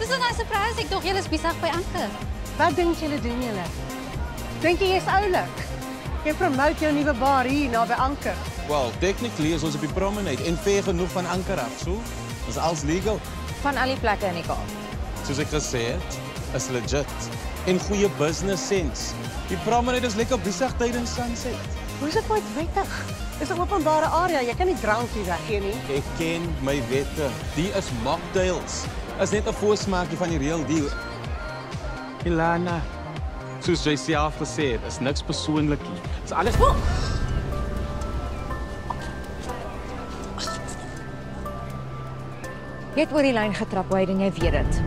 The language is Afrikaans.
Dis 'n nice surprise. Ek dink julle is besig by Anker. Wat dink julle doen julle? Dink jy is oulik? Jy promote jou nuwe bar hier naby Anker. Well, technically is ons op die promenade en ver genoeg van Anker af, so. Dis alles legal. Van al die plekke in die Kaap. Soos ek gesê het, is legit. En goeie business sense. Die promenade is lekker besig tydens sunset. Hoe is dit nooit wettig? Dis 'n openbare area, jy kan nie drank hier weggee nie. Ek ken my wette. Die is mocktails. Is net 'n voorsmaakie van die real deal. Ilana, soos jy self gesê het, is niks persoonlik nie. Dis alles... Jy het oor die lyn getrap, Wade, en jy weet dit.